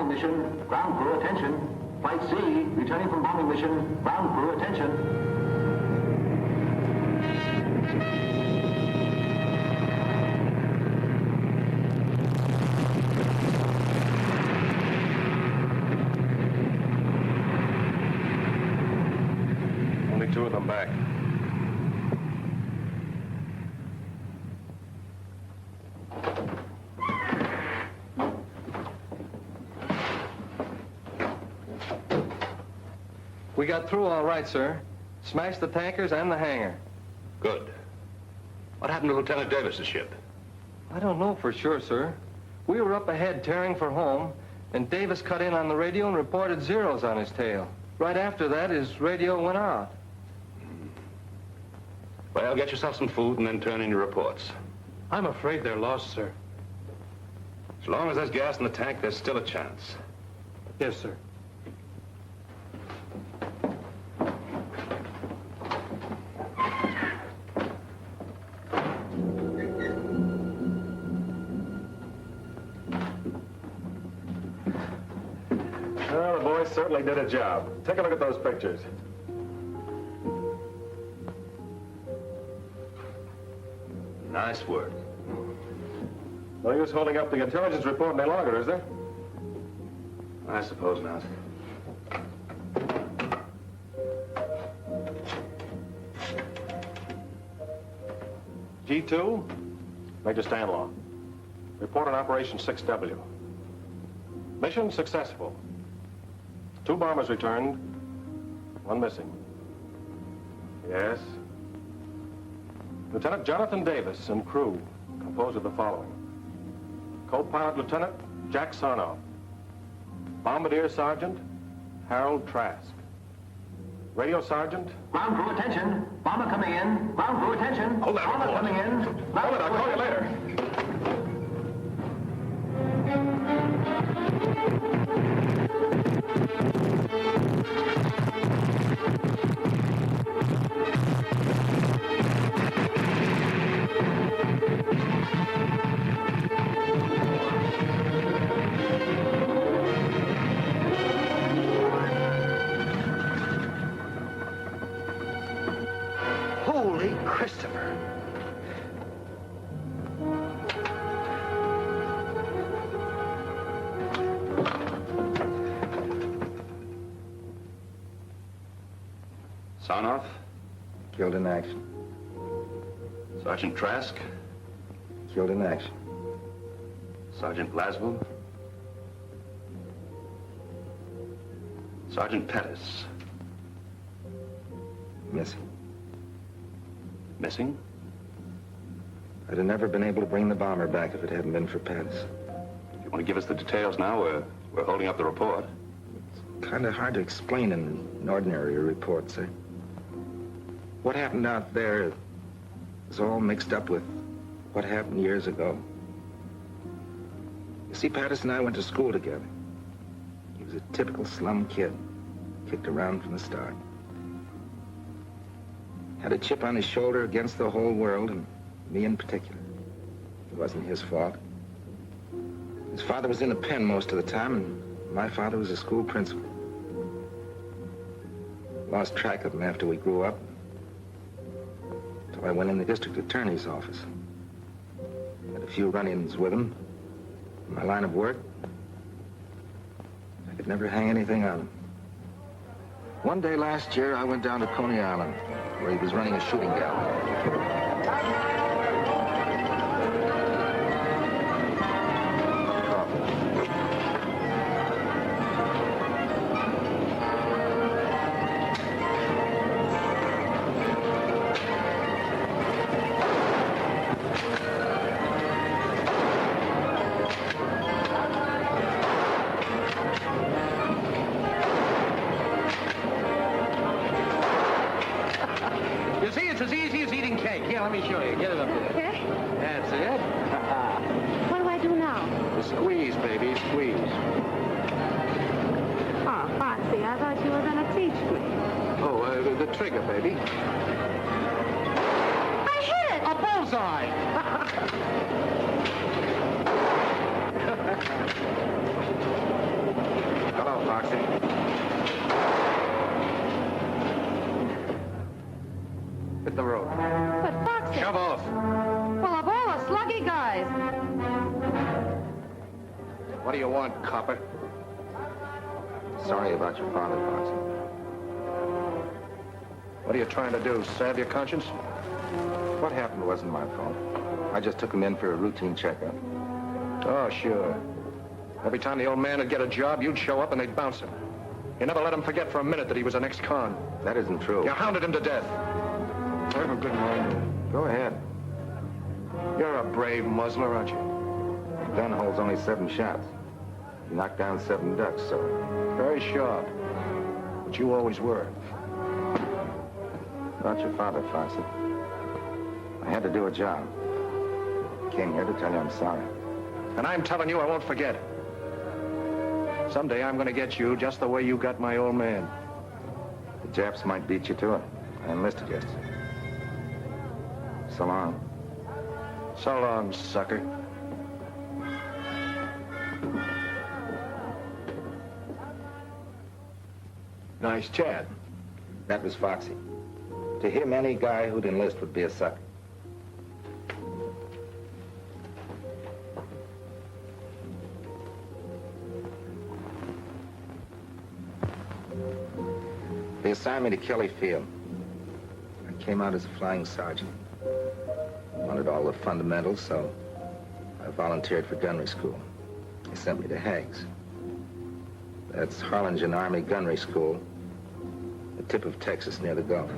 bombing mission. Ground crew, attention. Flight C, returning from bombing mission. Ground crew, attention. Only two of them back. We got through all right, sir. Smashed the tankers and the hangar. Good. What happened to Lieutenant Davis's ship? I don't know for sure, sir. We were up ahead tearing for home, and Davis cut in on the radio and reported zeros on his tail. Right after that, his radio went out. Well, get yourself some food and then turn in your reports. I'm afraid they're lost, sir. As long as there's gas in the tank, there's still a chance. Yes, sir. Well, the boys certainly did a job. Take a look at those pictures. Nice work. No use holding up the intelligence report any longer, is there? I suppose not. G2, Major Stanlaw. Report on Operation 6W. Mission successful. 2 bombers returned, 1 missing. Yes. Lieutenant Jonathan Davis and crew composed of the following. Co-pilot Lieutenant Jack Sarnoff. Bombardier Sergeant Harold Trask. Radio Sergeant. Ground crew, attention. Bomber coming in. Ground crew, attention. Hold that Bomber report. coming in. Hold it, I'll call you later. Holy Christopher. Sarnoff, Killed in action. Sergeant Trask, Killed in action. Sergeant Laswell, Sergeant Pettis. Missing. Missing? I'd have never been able to bring the bomber back if it hadn't been for Pettis. If you want to give us the details now, we're holding up the report. It's kind of hard to explain in an ordinary report, sir. What happened out there is all mixed up with what happened years ago. You see, Pettis and I went to school together. He was a typical slum kid, kicked around from the start. Had a chip on his shoulder against the whole world, and me in particular. It wasn't his fault. His father was in the pen most of the time, and my father was a school principal. Lost track of him after we grew up, until I went in the district attorney's office. Had a few run-ins with him. In my line of work, I could never hang anything on him. One day last year, I went down to Coney Island, where he was running a shooting gallery. You see, it's as easy as eating cake. Here, let me show you. Get it up there. Okay. That's it. What do I do now? Squeeze, baby, squeeze. Oh, Foxy, I thought you were going to teach me. Oh, the trigger, baby. I hit it! A bullseye! What do you want, copper? Sorry about your father, Foxy. What are you trying to do, salve your conscience? What happened wasn't my fault. I just took him in for a routine checkup. Oh, sure. Every time the old man would get a job, you'd show up and they'd bounce him. You never let him forget for a minute that he was an ex-con. That isn't true. You hounded him to death. Have a good night. Go ahead. You're a brave muzzler, aren't you? The gun holds only 7 shots. You knocked down 7 ducks, so... Very sharp. But you always were. About your father, Foxy. I had to do a job. Came here to tell you I'm sorry. And I'm telling you I won't forget. Someday I'm going to get you just the way you got my old man. The Japs might beat you to it. I enlisted yesterday. So long. So long, sucker. Nice chat. That was Foxy. To him, any guy who'd enlist would be a sucker. They assigned me to Kelly Field. I came out as a flying sergeant. Wanted all the fundamentals, so I volunteered for Gunnery-school. They sent me to Hague's. That's Harlingen Army Gunnery-school, the tip of Texas near the Gulf.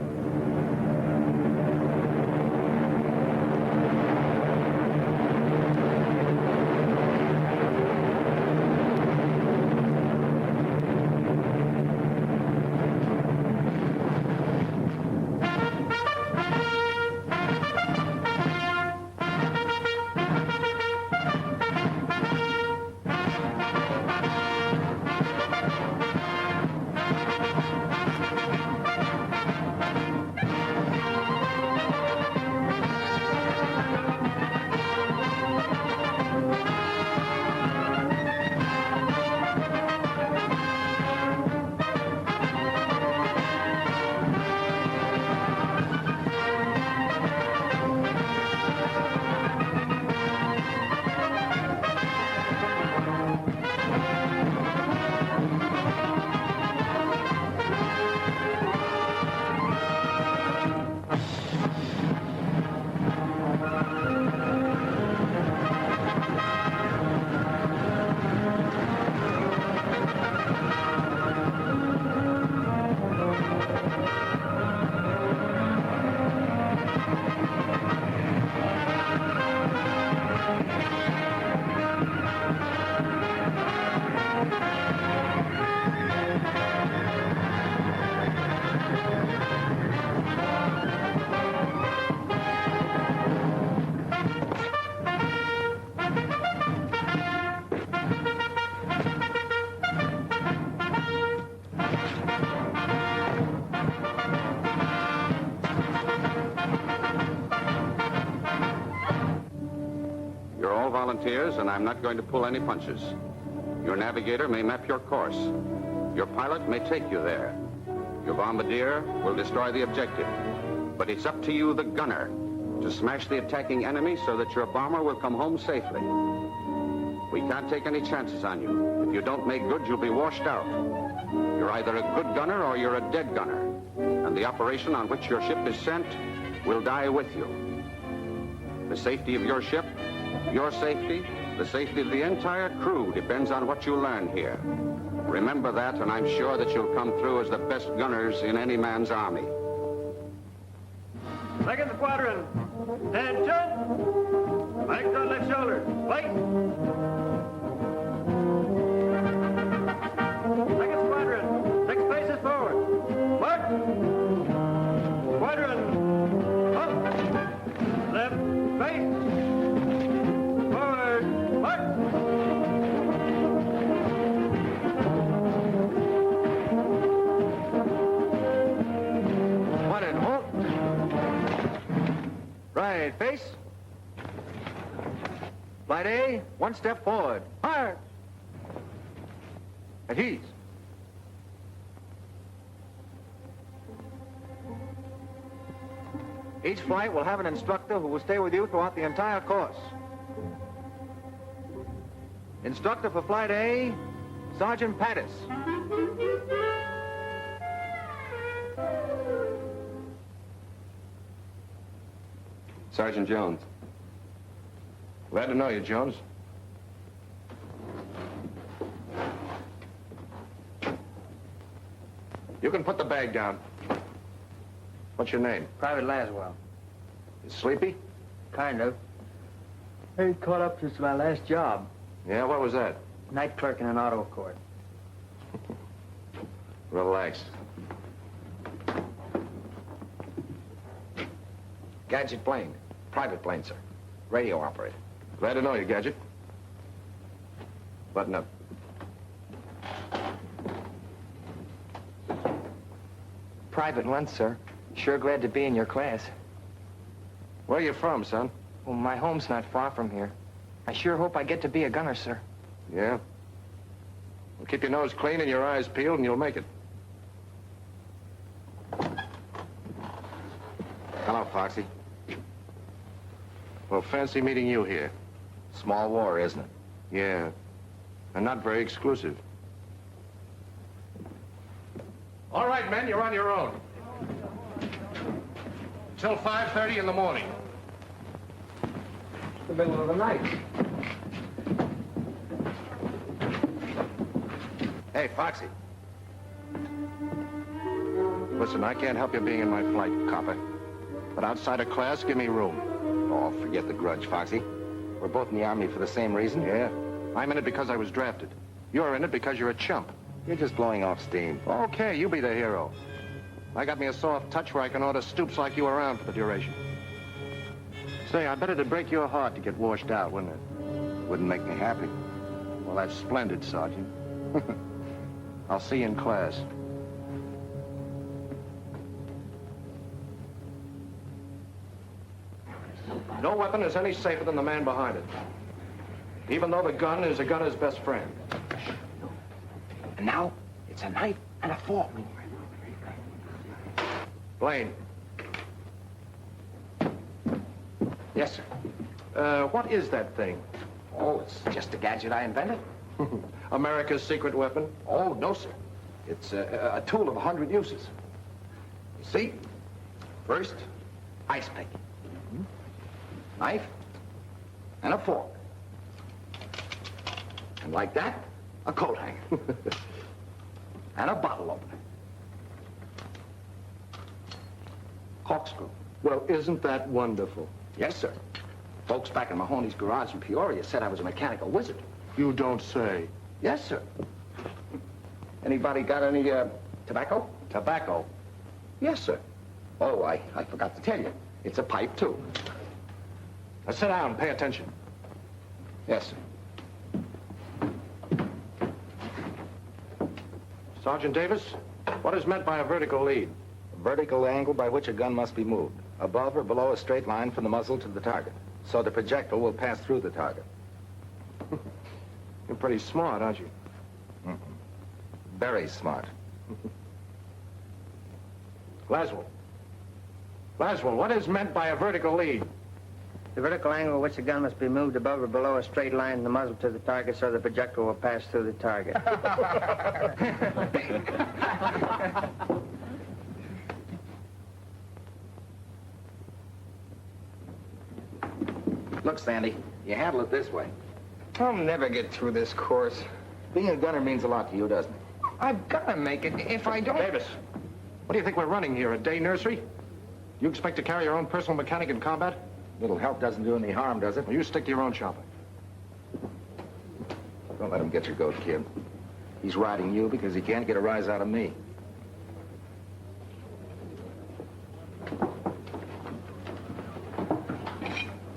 Volunteers, and I'm not going to pull any punches. Your navigator may map your course. Your pilot may take you there. Your bombardier will destroy the objective. But it's up to you, the gunner, to smash the attacking enemy so that your bomber will come home safely. We can't take any chances on you. If you don't make good, you'll be washed out. You're either a good gunner or you're a dead gunner. And the operation on which your ship is sent will die with you. The safety of your ship, your safety, the safety of the entire crew depends on what you learn here. Remember that, and I'm sure that you'll come through as the best gunners in any man's army. Second squadron, attention! Back on left shoulder, wait! Second squadron, 6 paces forward. Mark! Squadron, up! Left, face! Right, face. Flight A, 1 step forward. Fire! At ease. Each flight will have an instructor who will stay with you throughout the entire course. Instructor for Flight A, Sergeant Pattis. Sergeant Jones. Glad to know you, Jones. You can put the bag down. What's your name? Private Laswell. You sleepy? Kind of. I caught up since my last job. Yeah, what was that? Night clerk in an auto court. Relax. Gadget plane. Private plane, sir. Radio operator. Glad to know you, Gadget. Button up. Private lunch, sir. Sure glad to be in your class. Where you from, son? Well, my home's not far from here. I sure hope I get to be a gunner, sir. Yeah? Well, keep your nose clean and your eyes peeled and you'll make it. Hello, Foxy. Well, fancy meeting you here. Small war, isn't it? Yeah. And not very exclusive. All right, men, you're on your own. Till 5:30 in the morning. The middle of the night. Hey, Foxy. Listen, I can't help you being in my flight, copper. But outside of class, give me room. Oh, forget the grudge, Foxy. We're both in the Army for the same reason. Yeah? I'm in it because I was drafted. You're in it because you're a chump. You're just blowing off steam. Okay, you be the hero. I got me a soft touch where I can order stoops like you around for the duration. Say, I bet it'd break your heart to get washed out, wouldn't it? Wouldn't make me happy. Well, that's splendid, Sergeant. I'll see you in class. No weapon is any safer than the man behind it. Even though the gun is a gunner's best friend. And now, it's a knife and a fork. Blaine. Yes, sir. What is that thing? Oh, it's just a gadget I invented. America's secret weapon? Oh, no, sir. It's a tool of 100 uses. You see? First, ice pick. Knife and a fork. And like that, a coat hanger. And a bottle opener. Corkscrew. Well, isn't that wonderful? Yes, sir. Folks back in Mahoney's garage in Peoria said I was a mechanical wizard. You don't say. Yes, sir. Anybody got any, tobacco? Tobacco? Yes, sir. Oh, I forgot to tell you. It's a pipe, too. Now sit down and pay attention. Yes, sir. Sergeant Davis, what is meant by a vertical lead? A vertical angle by which a gun must be moved, above or below a straight line from the muzzle to the target, so the projectile will pass through the target. You're pretty smart, aren't you? Very smart. Laswell. Laswell, what is meant by a vertical lead? The vertical angle at which the gun must be moved above or below a straight line in the muzzle to the target so the projectile will pass through the target. Look, Sandy, you handle it this way. I'll never get through this course. Being a gunner means a lot to you, doesn't it? I've got to make it. If I don't... Davis, what do you think we're running here, a day nursery? You expect to carry your own personal mechanic in combat? Little help doesn't do any harm, does it? Well, you stick to your own shopping. Don't let him get your goat, kid. He's riding you because he can't get a rise out of me.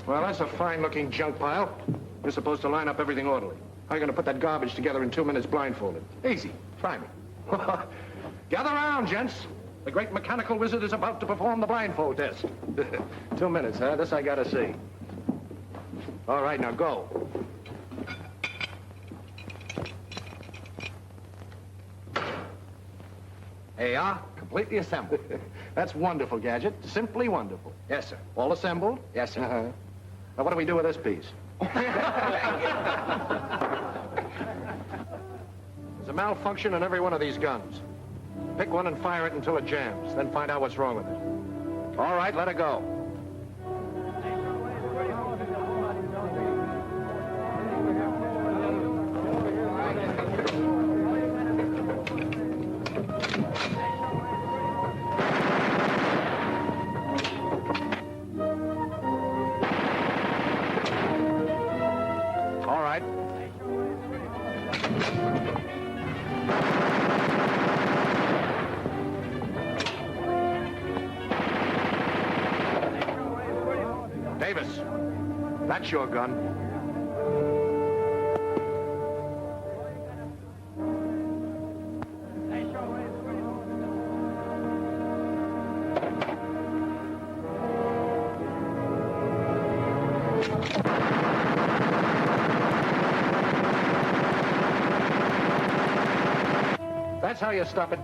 Well, that's a fine-looking junk pile. You're supposed to line up everything orderly. How are you going to put that garbage together in 2 minutes blindfolded? Easy. Try me. Gather around, gents. The great mechanical wizard is about to perform the blindfold test. 2 minutes, huh? This I gotta see. All right, now go. There you are, completely assembled. That's wonderful, Gadget. Simply wonderful. Yes, sir. All assembled? Yes, sir. Now, what do we do with this piece? malfunction in every one of these guns. Pick one and fire it until it jams, then find out what's wrong with it. All right, let it go. All right. Davis, that's your gun. That's how you stop it.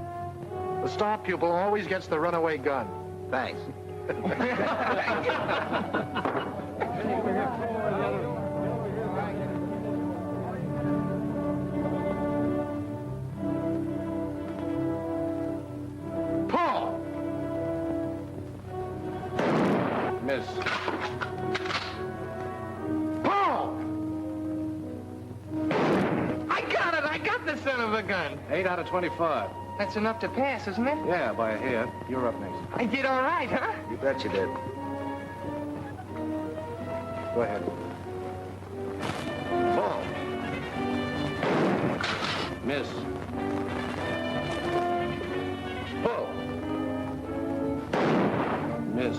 The star pupil always gets the runaway gun. Thanks. Paul! Miss. Paul! I got it! I got the son of a gun! 8 out of 25. That's enough to pass, isn't it? Yeah, by a hair. You're up next. I did all right, huh? You bet you did. Go ahead. Paul. Miss. Paul. Miss.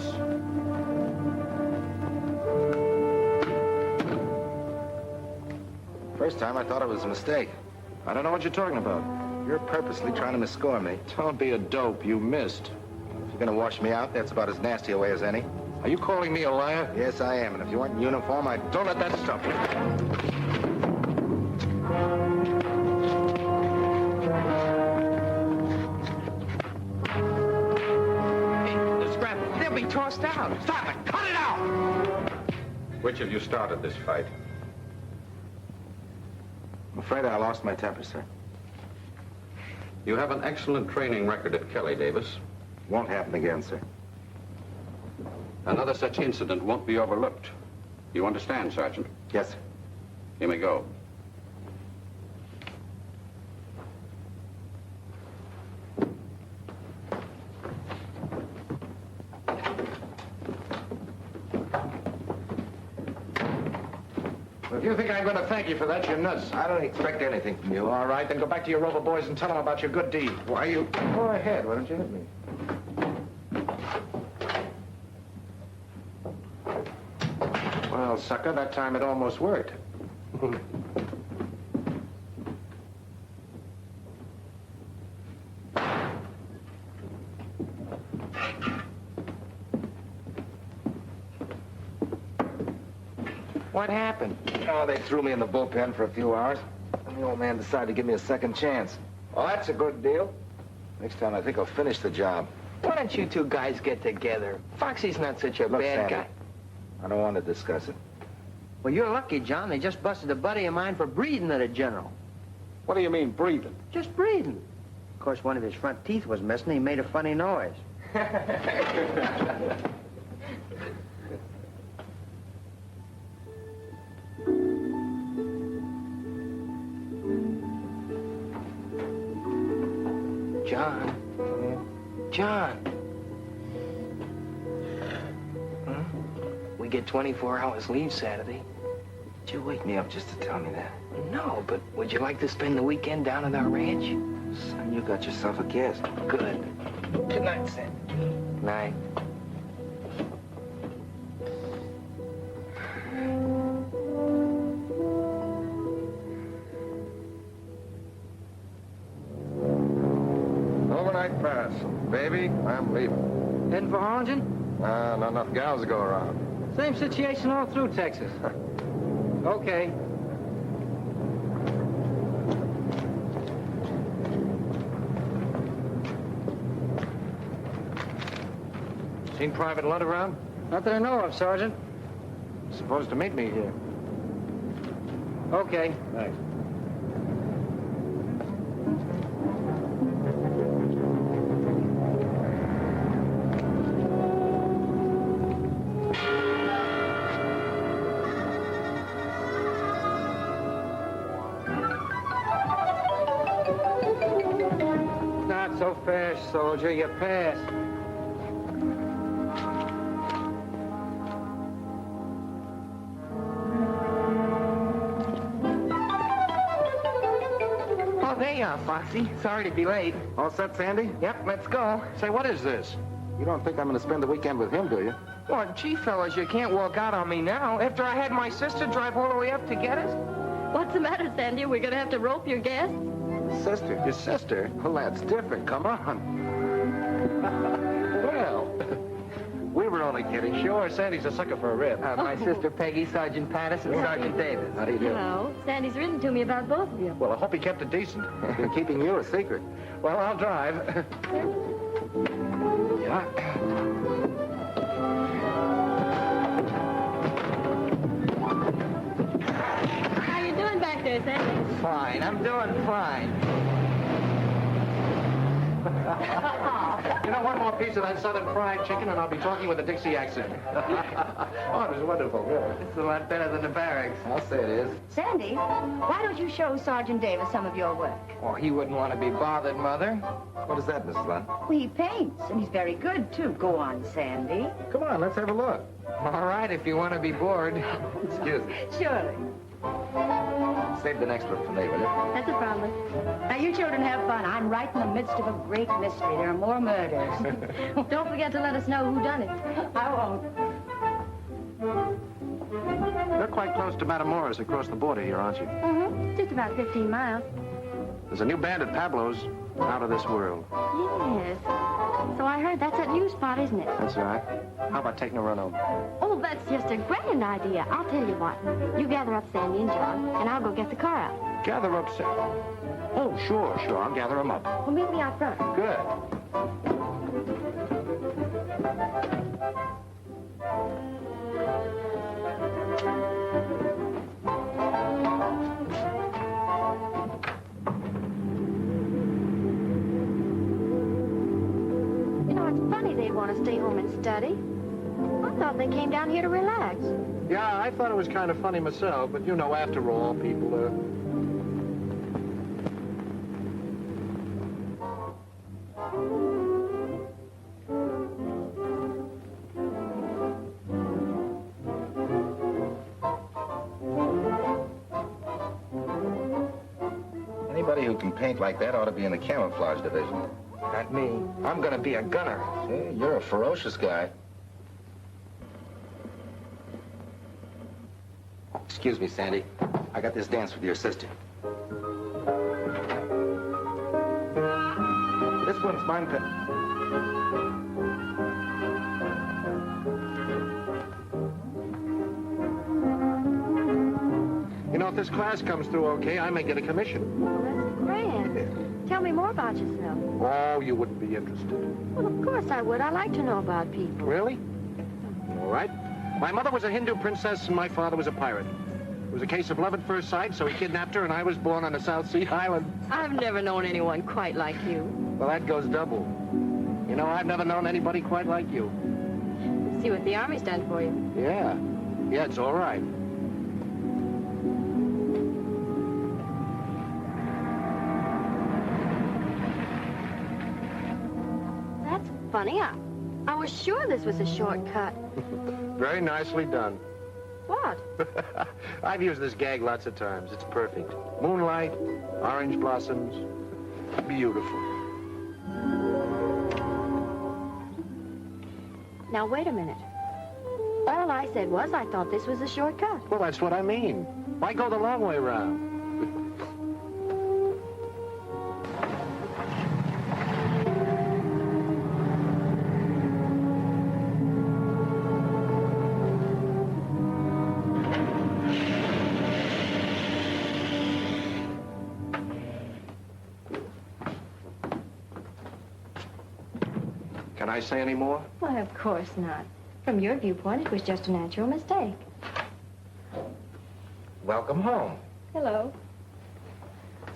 First time I thought it was a mistake. I don't know what you're talking about. You're purposely trying to misscore me. Don't be a dope. You missed. If you're gonna wash me out, that's about as nasty a way as any. Are you calling me a liar? Yes, I am. And if you weren't in uniform, I'd... Don't let that stop you. Hey, the scrap, they'll be tossed out. Stop it! Cut it out! Which of you started this fight? I'm afraid I lost my temper, sir. You have an excellent training record at Kelly, Davis. Won't happen again, sir. Another such incident won't be overlooked. You understand, Sergeant? Yes, sir. Here we go. Well, if you think I'm going to thank you for that, you're nuts. I don't expect anything from you. All right, then go back to your Rover boys and tell them about your good deed. Why you... Go ahead. Why don't you hit me? Well, sucker, that time it almost worked. What happened? Oh, they threw me in the bullpen for a few hours. And the old man decided to give me a second chance. Well, that's a good deal. Next time, I think I'll finish the job. Why don't you two guys get together? Foxy's not such a Look, bad Sandy, guy. I don't want to discuss it. Well, you're lucky, John. They just busted a buddy of mine for breathing at a general. What do you mean, breathing? Just breathing. Of course, one of his front teeth was missing. He made a funny noise. John. John. We get 24 hours leave Saturday. Did you wake me up just to tell me that? No, but would you like to spend the weekend down at our ranch? Son, you got yourself a guest. Good. Good night, Sandy. Night. Overnight pass. Baby, I'm leaving. Heading for Harlingen? Not enough gals to go around. Same situation all through Texas. Okay. Seen Private Lunt around? Not that I know of, Sergeant. Supposed to meet me here. Okay. Thanks. Not so fast, soldier. You passed. Oh, there you are, Foxy. Sorry to be late. All set, Sandy? Yep, let's go. Say, what is this? You don't think I'm going to spend the weekend with him, do you? Well, gee, fellas, you can't walk out on me now. After I had my sister drive all the way up to get us. What's the matter, Sandy? We're gonna have to rope your guests? Sister? Your sister? Well, that's different. Come on. Well, we were only kidding. Sure, Sandy's a sucker for a rib. My sister Peggy, Sergeant Patterson, Sergeant Davis. How do you do? No. Sandy's written to me about both of you. Well, I hope he kept it decent. Been keeping you a secret. Well, I'll drive. Yeah. How you doing back there, Sandy? Fine, I'm doing fine. You know, one more piece of that southern fried chicken, and I'll be talking with a Dixie accent. Oh, it was wonderful, really. It's a lot better than the barracks. I'll say it is. Sandy, why don't you show Sergeant Davis some of your work? Oh, he wouldn't want to be bothered, Mother. What is that, Mrs. Lund? Well, he paints, and he's very good, too. Go on, Sandy. Come on, let's have a look. All right, if you want to be bored. Excuse me. Surely. Save the next one for me, will you? That's a promise. Now, you children have fun. I'm right in the midst of a great mystery. There are more murders. Don't forget to let us know who done it. I won't. You're quite close to Matamoros across the border here, aren't you? Mm-hmm. Just about 15 miles. There's a new band at Pablo's. Out of this world. Yes. So I heard that's that new spot, isn't it? That's right. How about taking a run home? Oh, that's just a grand idea. I'll tell you what. You gather up Sandy and John, and I'll go get the car out. Gather up, Sam. Oh, sure. I'll gather them up. Well, meet me out front. Good. You know, it's funny they'd want to stay home and study. I thought they came down here to relax. Yeah, I thought it was kind of funny myself, but you know, after all, people are... Anybody who can paint like that ought to be in the camouflage division. Not me. I'm going to be a gunner. Hey, you're a ferocious guy. Excuse me, Sandy. I got this dance with your sister. This one's mine. You know, if this class comes through okay, I may get a commission. Well, that's grand. Tell me more about yourself. Oh, you wouldn't be interested. Well, of course I would. I like to know about people. Really? All right. My mother was a Hindu princess and my father was a pirate. It was a case of love at first sight, so he kidnapped her and I was born on a South Sea island. I've never known anyone quite like you. Well, that goes double. You know, I've never known anybody quite like you. See what the Army's done for you. Yeah. Yeah, it's all right. That's funny. I was sure this was a shortcut. Very nicely done. What? I've used this gag lots of times. It's perfect. Moonlight, orange blossoms. Beautiful. Now, wait a minute. All I said was I thought this was a shortcut. Well, that's what I mean. Why go the long way around? Can I say any more? Why, of course not. From your viewpoint, it was just a natural mistake. Welcome home. Hello.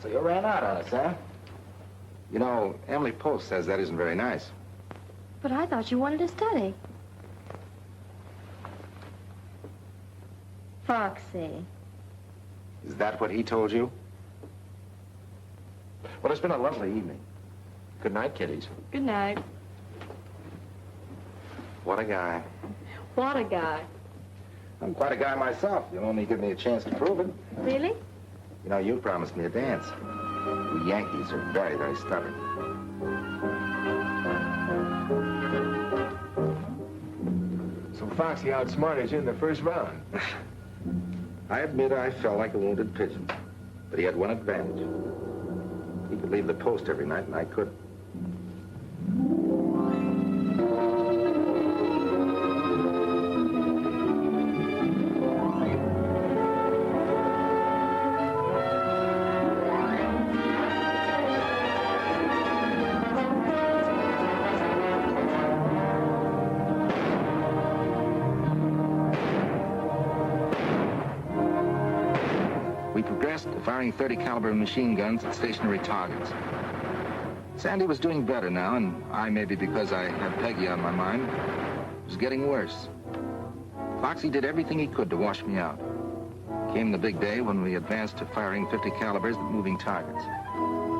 So you ran out on us, huh? You know, Emily Post says that isn't very nice. But I thought you wanted to study. Foxy. Is that what he told you? Well, it's been a lovely evening. Good night, kiddies. Good night. What a guy. What a guy. I'm quite a guy myself. You'll only give me a chance to prove it. Really? You know, you promised me a dance. We Yankees are very, very stubborn. So Foxy outsmarted you in the first round. I admit I felt like a wounded pigeon, but he had one advantage. He could leave the post every night, and I couldn't. We progressed to firing 30 caliber machine guns at stationary targets. Sandy was doing better now, and I, maybe because I had Peggy on my mind, was getting worse. Foxy did everything he could to wash me out. Came the big day when we advanced to firing 50 calibers at moving targets.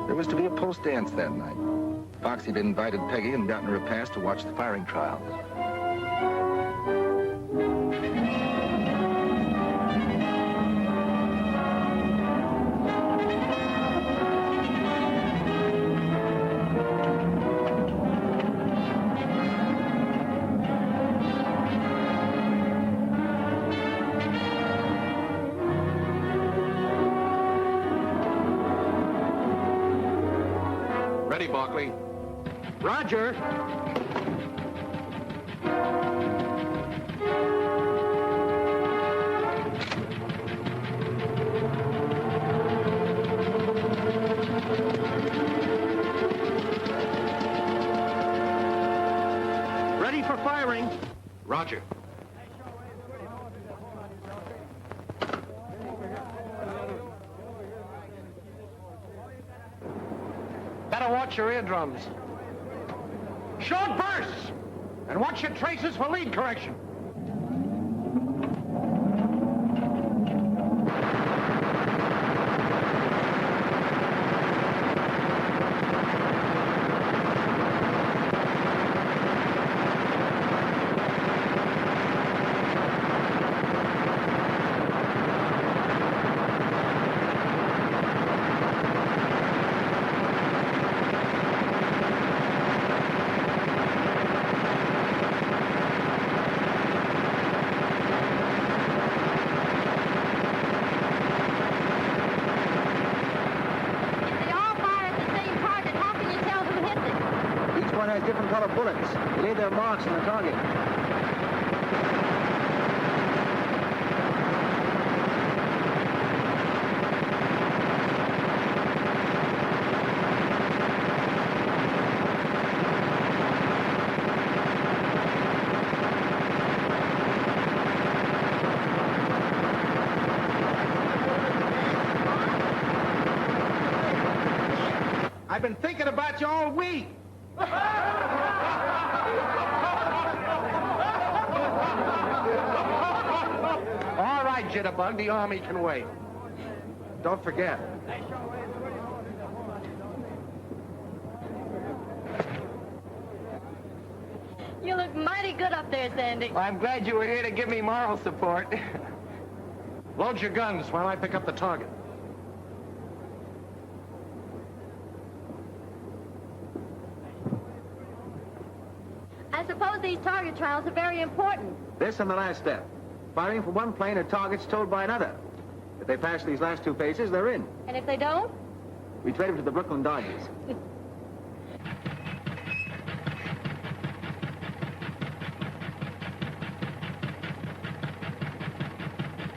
There was to be a post dance that night. Foxy had invited Peggy and gotten her a pass to watch the firing trials. Ready, Barkley. Roger. Ready for firing. Roger. Better watch your eardrums. Short bursts! And watch your traces for lead correction. Different color bullets. They leave their marks on the target. I've been thinking about you all week. All right, Jitterbug, the Army can wait. Don't forget. You look mighty good up there, Sandy. Well, I'm glad you were here to give me moral support. Load your guns while I pick up the target. I suppose these target trials are very important. This and the last step. Firing from one plane at targets towed by another. If they pass these last two phases, they're in. And if they don't? We trade them to the Brooklyn Dodgers.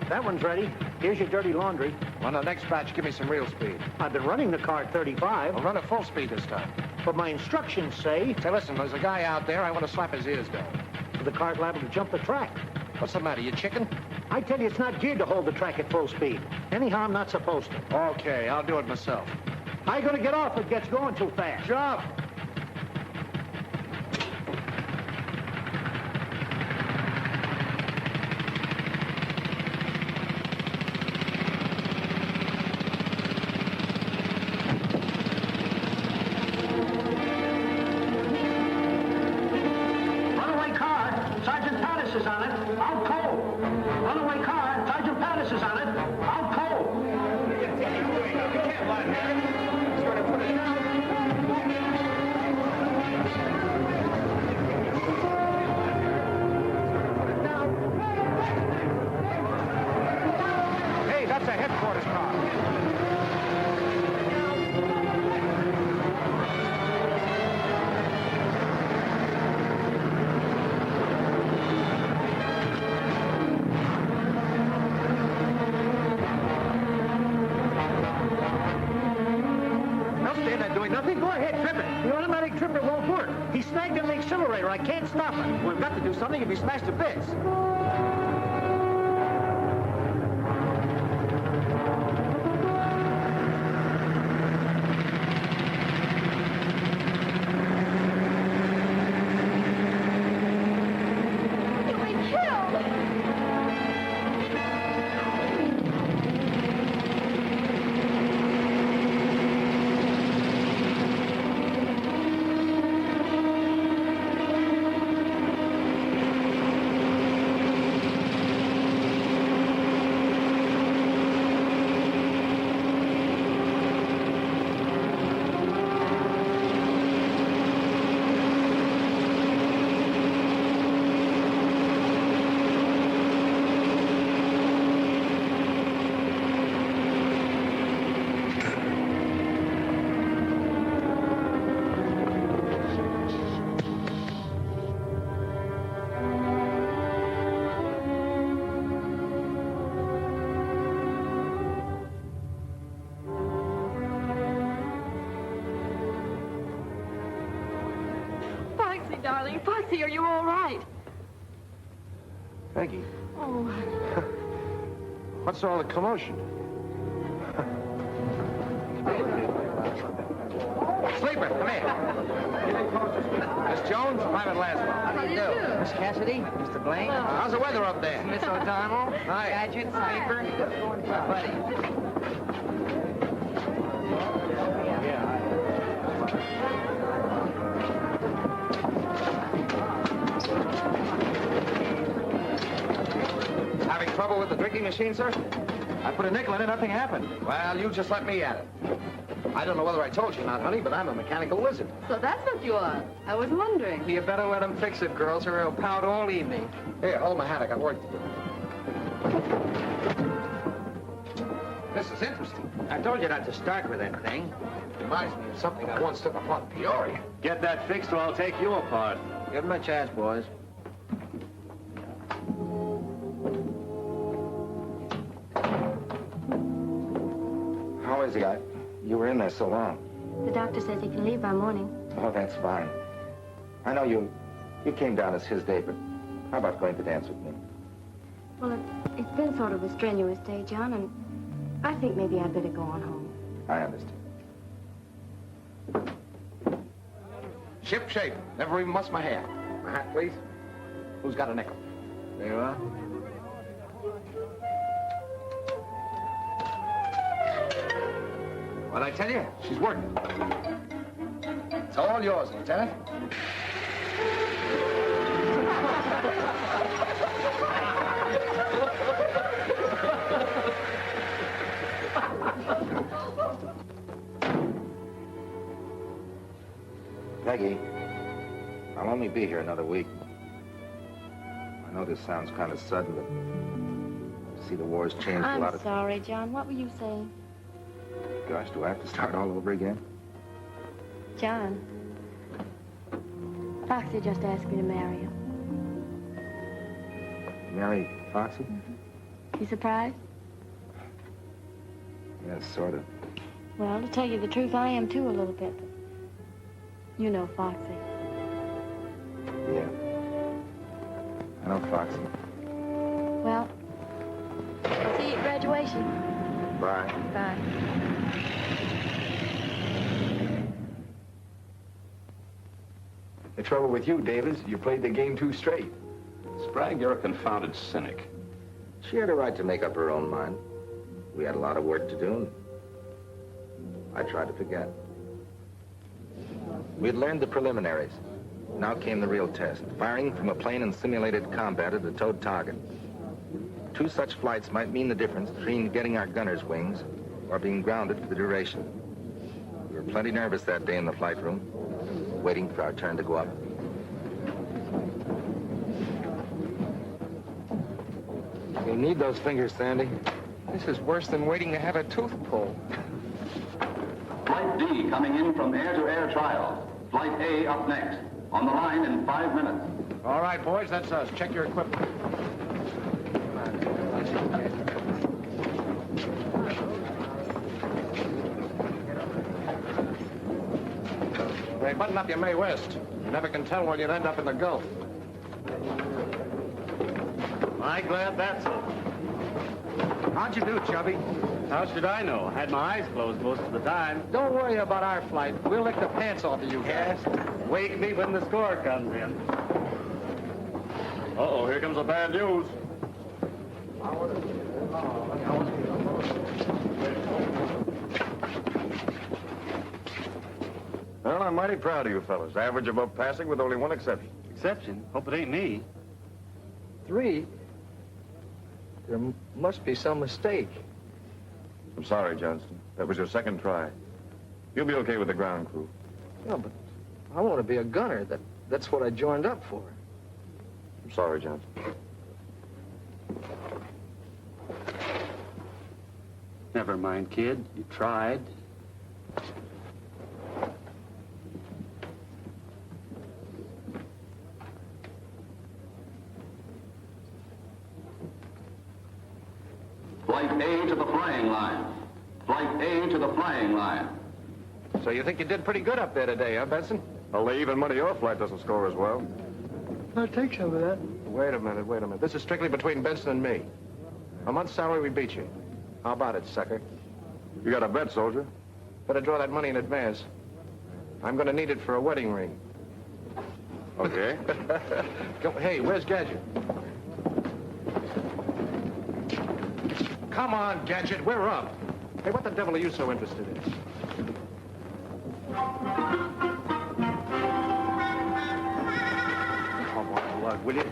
That one's ready. Here's your dirty laundry. On the next batch, give me some real speed. I've been running the car at 35, I'll run at full speed this time. but my instructions say Say, listen, there's a guy out there. I want to slap his ears down. the car's liable to jump the track. What's the matter, you chicken? I tell you, it's not geared to hold the track at full speed. Anyhow, I'm not supposed to. Okay, I'll do it myself. How you gonna get off if it gets going too fast? Jump! Go ahead, trip it. The automatic tripper won't work. He's snagged in the accelerator. I can't stop it. We've got to do something if he smashed to bits. You'll be killed! Foxy, darling. Foxy, are you all right? Peggy, Oh, what's all the commotion? Sleeper, come here. Miss Jones, Private Laswell. How do you do? Miss Cassidy, Mr. Blaine. How's the weather up there? Miss O'Donnell. Hi. Gadget, Sleeper. Buddy. Having trouble with the drinking machine, sir? I put a nickel in it, nothing happened. Well, you just let me at it. I don't know whether I told you or not, honey, but I'm a mechanical wizard. So that's what you are. I was wondering. You better let him fix it, girls, or he'll pout all evening. Here, hold my hat. I got work to do. This is interesting. I told you not to start with that thing. Reminds me of something I once took upon Peoria. Get that fixed or I'll take you apart. Give him a chance, boys. How is he? You were in there so long. the doctor says he can leave by morning. Oh, that's fine. I know you came down as his day, but how about going to dance with me? Well, it's been sort of a strenuous day, John, and I think maybe I'd better go on home. I understand. Ship shape. Never even mussed my hair. My hat, please. Who's got a nickel? There you are. What'd I tell you? She's working. It's all yours, Lieutenant. Peggy, I'll only be here another week. I know this sounds kind of sudden, but see, the war's changed a lot I'm of... sorry, John. What were you saying? Gosh, do I have to start all over again? John, Foxy just asked me to marry him. Mary Foxy? You surprised? Yes, sort of. Well, to tell you the truth, I am too a little bit. But you know Foxy. Yeah. I know Foxy. Well, see you at graduation. Bye. Bye. The trouble with you, Davis, you played the game too straight. Sprague, you're a confounded cynic. She had a right to make up her own mind. We had a lot of work to do, and I tried to forget. We had learned the preliminaries. Now came the real test, firing from a plane in simulated combat at a towed target. 2 such flights might mean the difference between getting our gunner's wings or being grounded for the duration. We were plenty nervous that day in the flight room, waiting for our turn to go up. You'll need those fingers, Sandy. This is worse than waiting to have a tooth pulled. Flight D coming in from air-to-air trial. Flight A up next. On the line in 5 minutes. All right, boys, that's us. Check your equipment. button up your Mae West. You never can tell when you'd end up in the Gulf. I'm glad that's over. How'd you do, Chubby? How should I know? I had my eyes closed most of the time. Don't worry about our flight. We'll lick the pants off of you guys. Wake me when the score comes in. Uh-oh, here comes the bad news. Well, I'm mighty proud of you fellas. Average above passing with only one exception. Exception? Hope it ain't me. 3? There must be some mistake. I'm sorry, Johnston. That was your second try. You'll be okay with the ground crew. Yeah, but I want to be a gunner. That's what I joined up for. I'm sorry, Johnston. Never mind, kid. You tried. Flight A to the flying line. Flight A to the flying line. So you think you did pretty good up there today, huh, Benson? I'll lay even money your flight doesn't score as well. I'll take some of that. Wait a minute. This is strictly between Benson and me. A month's salary, we beat you. How about it, sucker? You got a bet, soldier. Better draw that money in advance. I'm going to need it for a wedding ring. Okay. Hey, where's Gadget? Come on, Gadget, we're up. Hey, what the devil are you so interested in? Come on, Lug, will you?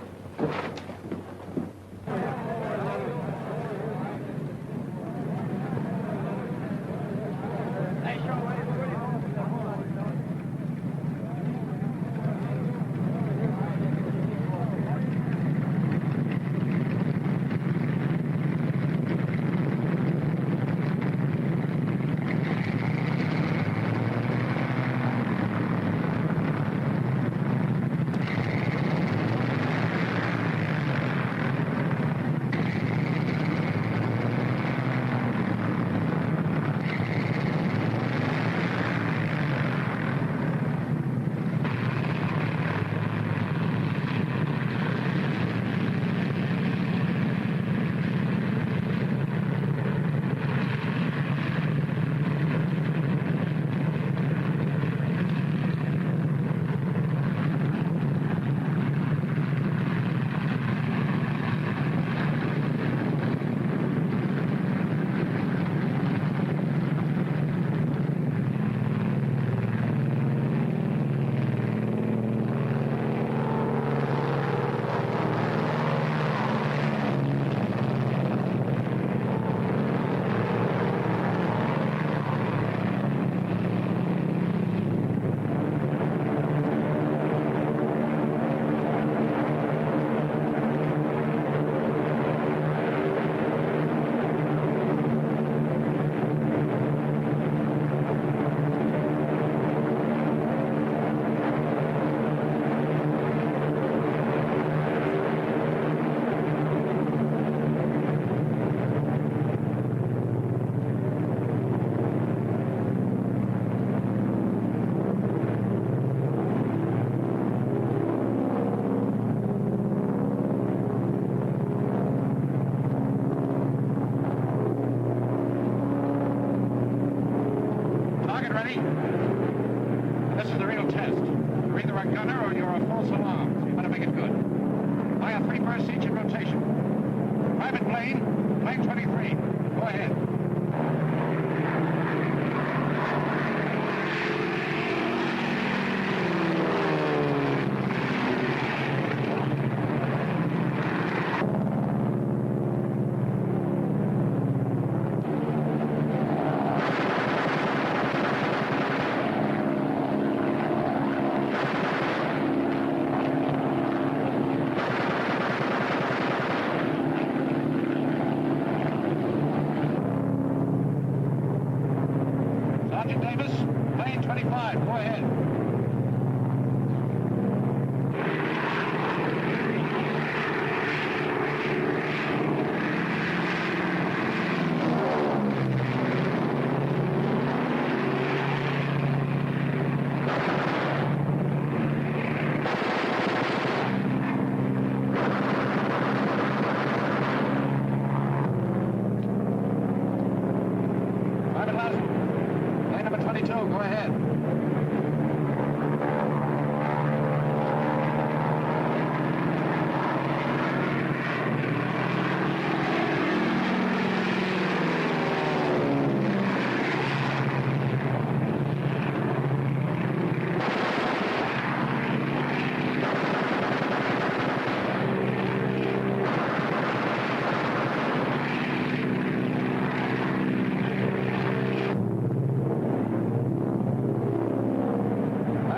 Target ready? This is the real test. You're either a gunner or you're a false alarm, so you better make it good. Fire 3 bursts each in rotation. Private plane, plane 23. Go ahead.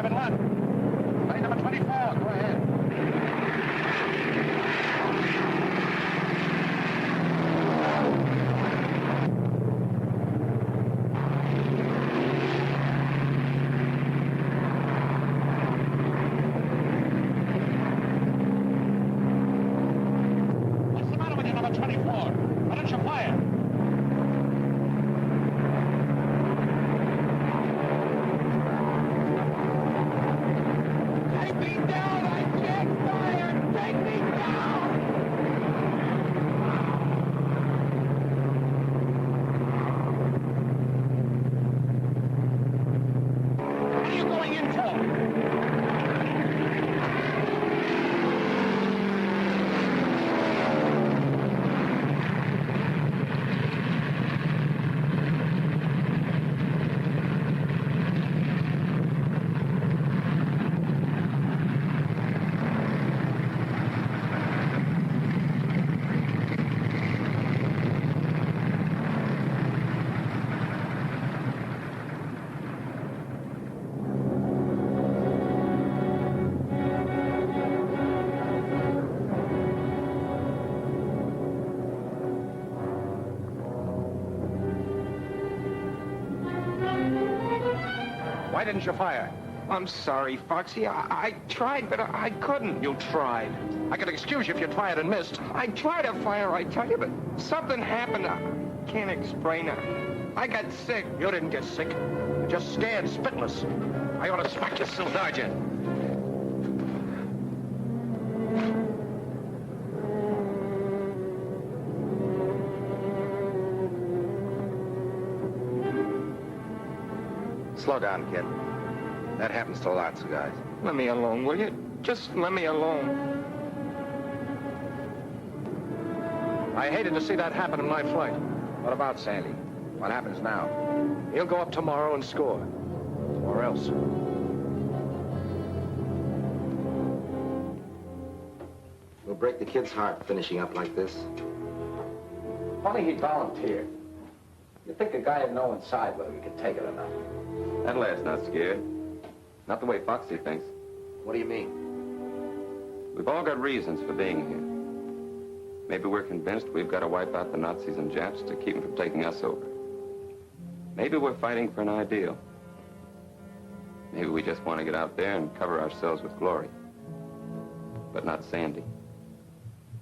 Private Lund. Plane number 24, go ahead. What's the matter with you, number 24? Why don't you fire? Take me down! I can't fire! Take me down! What are you going in for? Why didn't you fire? I'm sorry, Foxy. I tried, but I couldn't. You tried. I could excuse you if you fired and missed. I tried to fire, I tell you, but something happened. I can't explain it. I got sick. You didn't get sick. You're just scared, spitless. I ought to smack you, Sergeant. Slow down, kid. That happens to lots of guys. Let me alone, will you? Just let me alone. I hated to see that happen in my flight. What about Sandy? What happens now? He'll go up tomorrow and score. Or else. We'll break the kid's heart finishing up like this. Funny he volunteered. You'd think a guy would know inside whether he could take it or not. That lad's not scared. Not the way Foxy thinks. What do you mean? We've all got reasons for being here. Maybe we're convinced we've got to wipe out the Nazis and Japs to keep them from taking us over. Maybe we're fighting for an ideal. Maybe we just want to get out there and cover ourselves with glory. But not Sandy.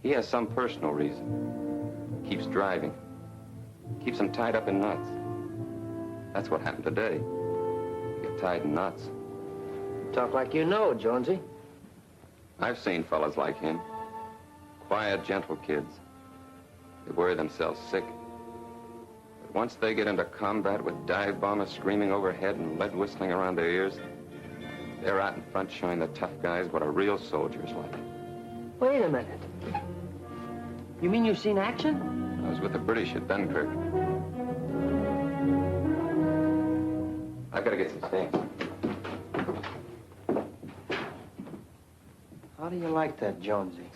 He has some personal reason. Keeps driving. Keeps him tied up in knots. That's what happened today. He got tied in knots. Talk like you know, Jonesy. I've seen fellas like him. Quiet, gentle kids. They worry themselves sick. But once they get into combat with dive bombers screaming overhead and lead whistling around their ears, they're out in front showing the tough guys what a real soldier's like. Wait a minute. You mean you've seen action? I was with the British at Dunkirk. I've got to get some things. How do you like that, Jonesy?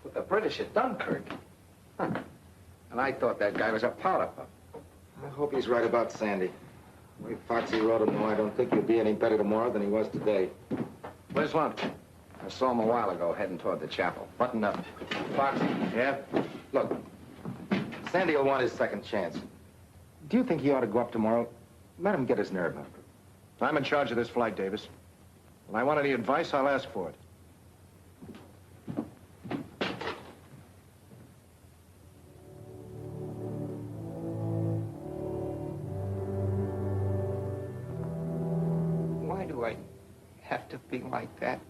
With the British at Dunkirk. Huh. And I thought that guy was a powder puff. I hope he's right about Sandy. The way Foxy wrote him, though, I don't think he'll be any better tomorrow than he was today. Where's Lund? I saw him a while ago heading toward the chapel. Button up. Foxy, Yeah? look. Sandy will want his second chance. Do you think he ought to go up tomorrow? Let him get his nerve up. I'm in charge of this flight, Davis. When I want any advice, I'll ask for it. Why do I have to be like that?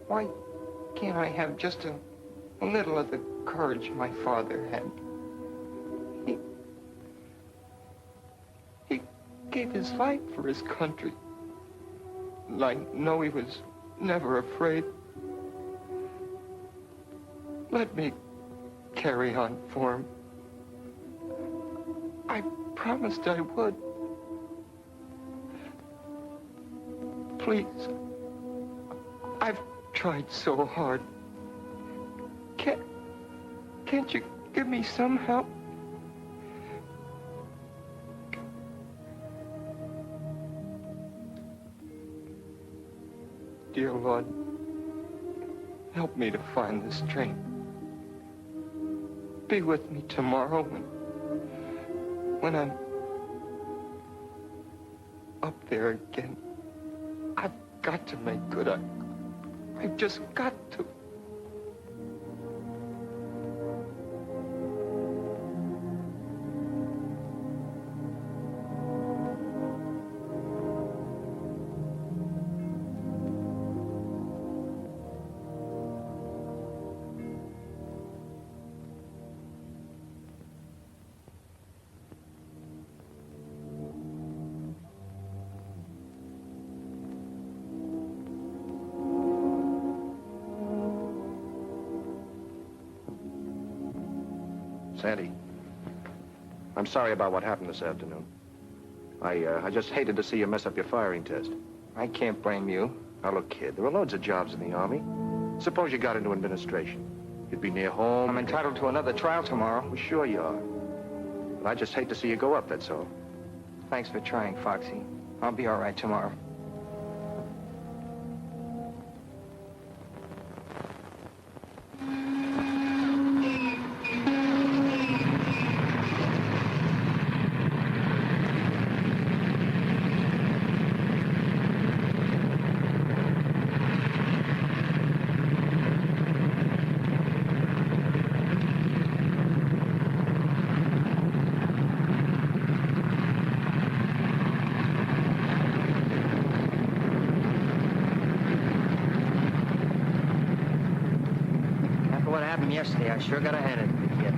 Why can't I have just a little of the courage my father had? He gave his life for his country. And I know he was never afraid. Let me carry on for him. I promised I would. Please. I've tried so hard. Can't you give me some help? dear Lord, help me to find this train. Be with me tomorrow when I'm up there again. I've got to make good. I've just got to. Sandy, I'm sorry about what happened this afternoon. I just hated to see you mess up your firing test. I can't blame you. Now, look, kid, there are loads of jobs in the Army. Suppose you got into administration. You'd be near home. I'm entitled to another trial tomorrow. Well, sure you are. But I just hate to see you go up, that's all. Thanks for trying, Foxy. I'll be all right tomorrow. After what happened yesterday, I sure got a hand in the kid.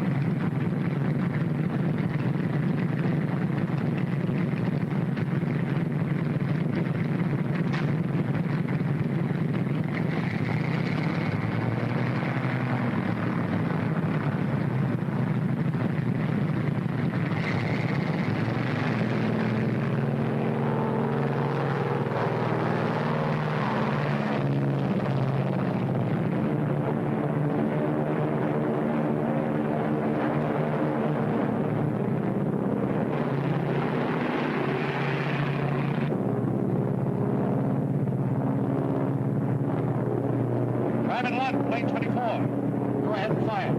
Private Lot, plane 24. Go ahead and fire.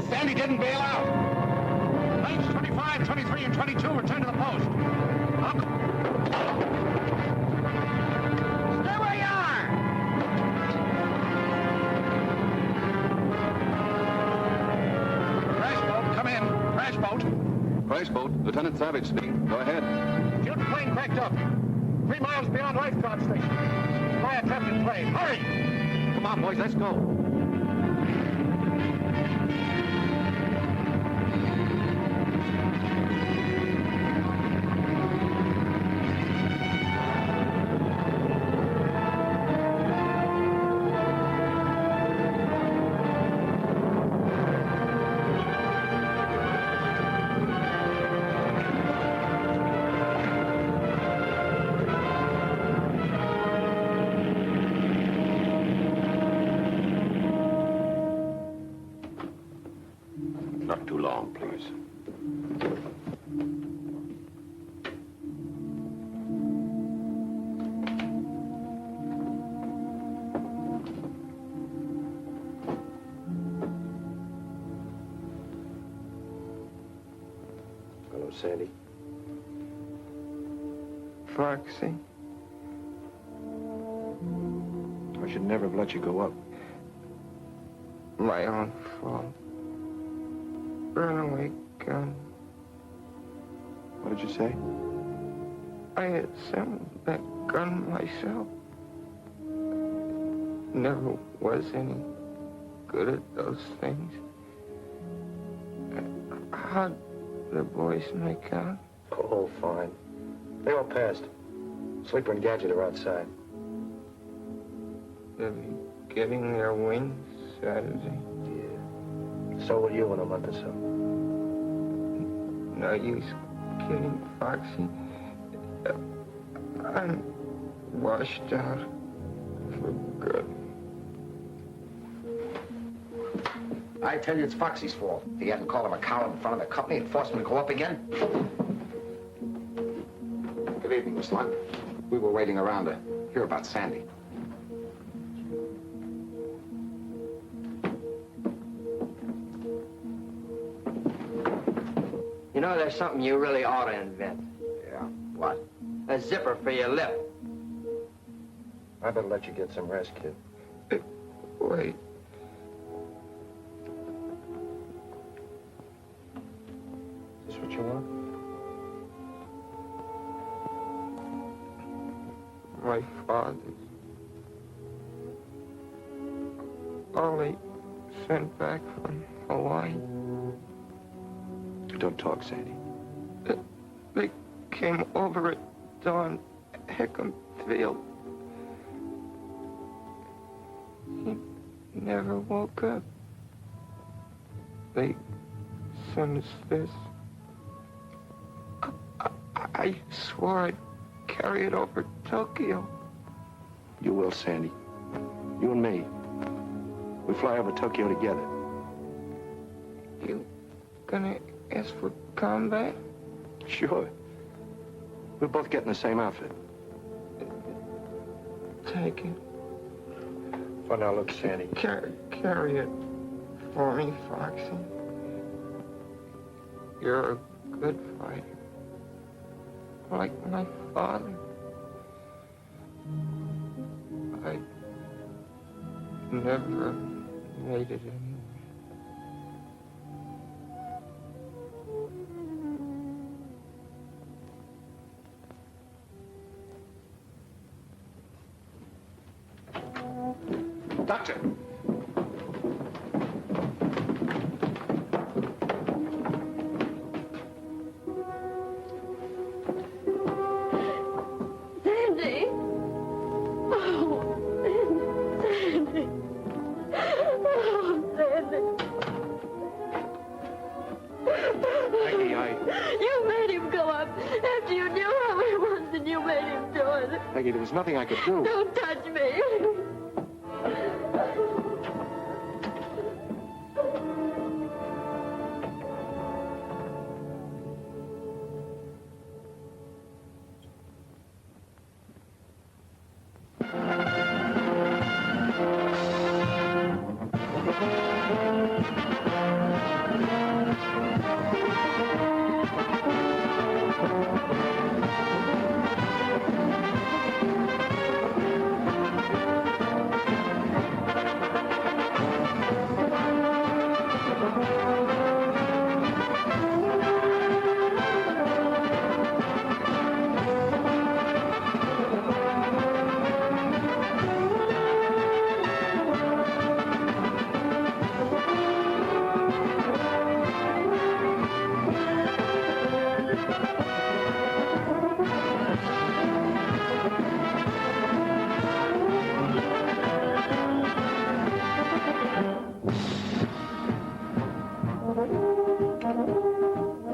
Sandy didn't bail out. Planes 25, 23, and 22 return to the post. Stay where you are! Crash boat, come in. Crash boat. Crash boat, Lieutenant Savage speaking. Go ahead. Fuel plane cracked up. 3 miles beyond lifeguard station. Fire captain plane. Hurry! Come on, boys, let's go. Not too long, please. Hello, Sandy. Foxy. Are I should never have let you go up. My own fault. Runaway gun. What did you say? I assembled that gun myself. Never was any good at those things. How'd the boys make out? Oh, fine. They all passed. Sleeper and Gadget are outside. They'll be getting their wings Saturday. Yeah. So will you in a month or so. No use kidding, Foxy. I'm washed out for good. I tell you, it's Foxy's fault. If he hadn't called him a coward in front of the company and forced him to go up again. Good evening, Miss Lund. We were waiting around to hear about Sandy. You know, there's something you really ought to invent. Yeah, what? A zipper for your lip. I better let you get some rest, kid. Wait. Is this what you want? My father's. All he sent back from Hawaii. Don't talk, Sandy. They came over at dawn, Hickam Field. He never woke up. They sent us this. I swore I'd carry it over Tokyo. You will, Sandy. You and me. We fly over Tokyo together. You gonna ask for combat? Sure. We'll both get in the same outfit. Take it. Well, now look, Sandy. Carry it for me, Foxy. You're a good fighter. Like my father. I never made it anyway. Doctor! Sandy! Oh, Sandy! Oh, Sandy! Maggie, You made him go up after you knew how he was and you made him do it. Maggie, there was nothing I could do. Don't touch me.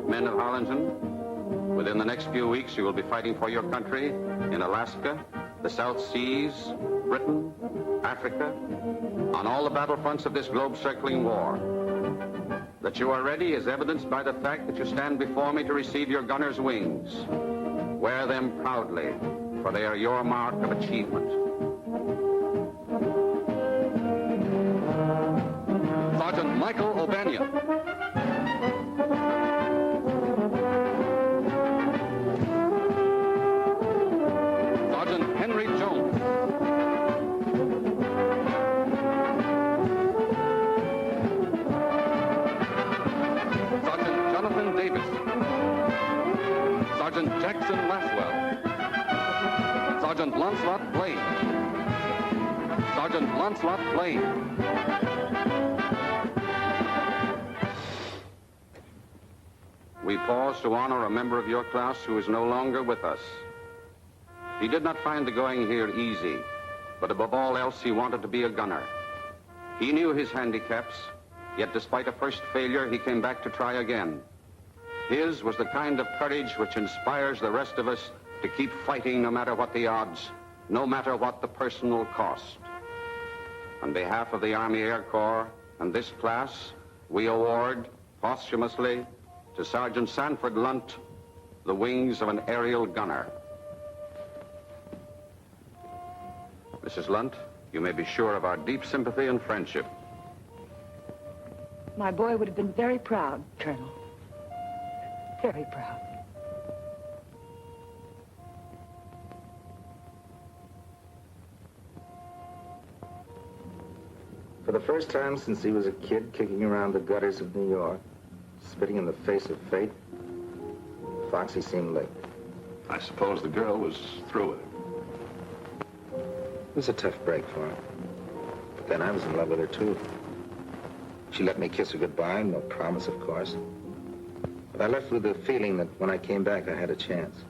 Men of Harlingen, within the next few weeks you will be fighting for your country in Alaska, the South Seas, Britain, Africa, on all the battlefronts of this globe-circling war. That you are ready is evidenced by the fact that you stand before me to receive your gunner's wings. Wear them proudly, for they are your mark of achievement. Sergeant Michael O'Banion. Sergeant Henry Jones. Lancelot Blaine. Sergeant Lancelot Blaine. We pause to honor a member of your class who is no longer with us. He did not find the going here easy, but above all else, he wanted to be a gunner. He knew his handicaps, yet despite a first failure, he came back to try again. His was the kind of courage which inspires the rest of us to keep fighting no matter what the odds, no matter what the personal cost. On behalf of the Army Air Corps and this class, we award, posthumously, to Sergeant Sanford Lunt, the wings of an aerial gunner. Mrs. Lunt, you may be sure of our deep sympathy and friendship. My boy would have been very proud, Colonel. Very proud. For the first time since he was a kid kicking around the gutters of New York, spitting in the face of fate, Foxy seemed licked. I suppose the girl was through with him. It was a tough break for her. But then I was in love with her, too. She let me kiss her goodbye, no promise, of course. But I left with the feeling that when I came back, I had a chance.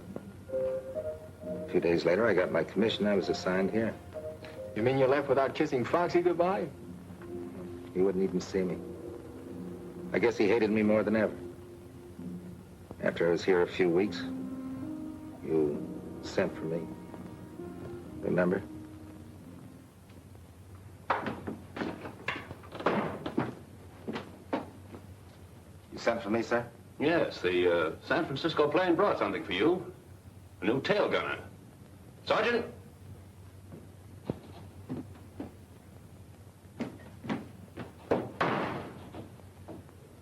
A few days later, I got my commission. I was assigned here. You mean you left without kissing Foxy goodbye? He wouldn't even see me. I guess he hated me more than ever. After I was here a few weeks, you sent for me. Remember? You sent for me, sir? Yes, the San Francisco plane brought something for you. A new tail gunner. Sergeant?